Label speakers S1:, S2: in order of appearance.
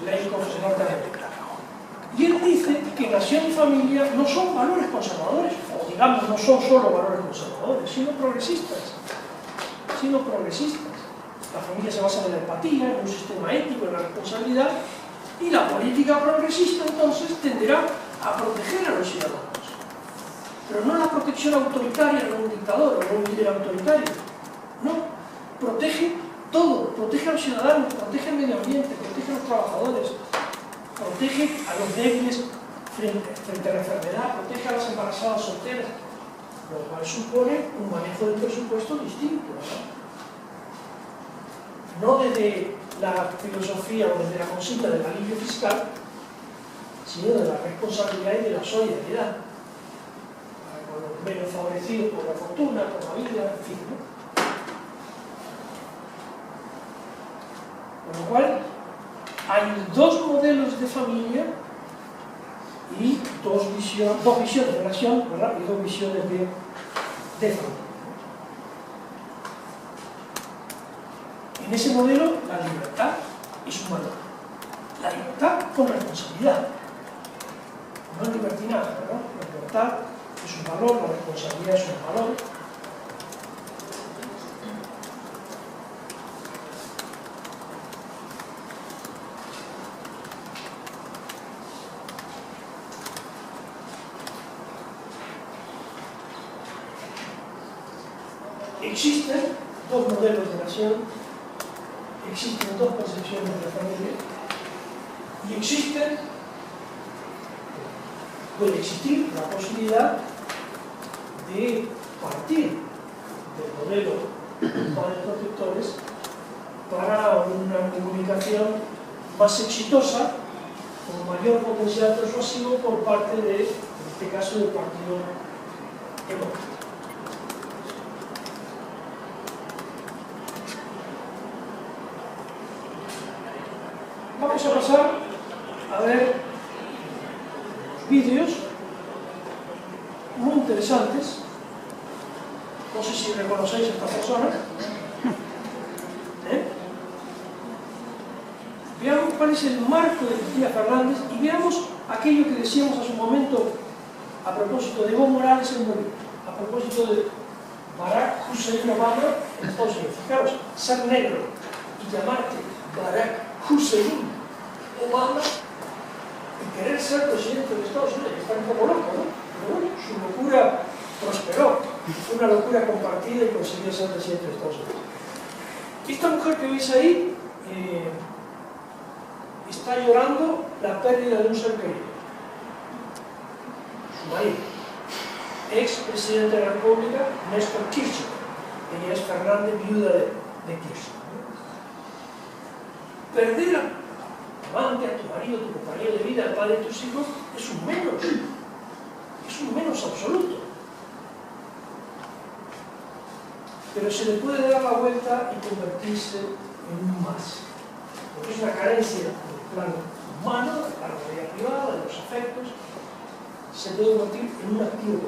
S1: laicos norteamericanos. Y él dice que nación y familia no son valores conservadores, o digamos, no son solo valores conservadores, sino progresistas. La familia se basa en la empatía, en un sistema ético, en la responsabilidad, y la política progresista entonces tenderá a proteger a los ciudadanos. Pero no la protección autoritaria de un dictador o de un líder autoritario. No, protege todo, protege a los ciudadanos, protege al medio ambiente, protege a los trabajadores, protege a los débiles frente a la enfermedad, protege a las embarazadas solteras, lo cual supone un manejo del presupuesto distinto, no desde la filosofía o desde la consigna del alivio fiscal, sino de la responsabilidad y de la solidaridad con los menos favorecidos por la fortuna, por la vida, en fin, ¿no? Con lo cual, hay dos modelos de familia y dos visiones de nación, ¿verdad? Y dos visiones de familia. En ese modelo, la libertad es un valor. La libertad con responsabilidad. No es libertinaje, ¿no? La libertad es un valor, la responsabilidad es un valor. Existen dos modelos de nación, existen dos percepciones de la familia y puede existir la posibilidad de partir del modelo de padres protectores para una comunicación más exitosa, con mayor potencial persuasivo por parte de, en este caso, del Partido Demócrata. Vamos a pasar a ver vídeos muy interesantes. No sé si reconocéis a estas personas. Veamos cuál es el marco de Cristina Fernández y veamos aquello que decíamos hace un momento a propósito de Evo Morales en Bolivia, a propósito de Barack Hussein Obama en Estados Unidos. Fijaros, ser negro y llamarte Barack Hussein Obama y querer ser presidente de Estados Unidos, está un poco loco, ¿no? Pero bueno, su locura prosperó, fue una locura compartida y consiguió ser presidente de Estados Unidos. Esta mujer que veis ahí está llorando la pérdida de un ser querido, su marido, ex presidente de la República, Néstor Kirchner. Ella es Fernández, viuda de Kirchner. Perder a tu amante, a tu marido, a tu compañero de vida, al padre de tus hijos, es un menos absoluto. Pero se le puede dar la vuelta y convertirse en un más. Porque es una carencia del plano humano, del plano de la vida privada, de los afectos, se puede convertir en un activo.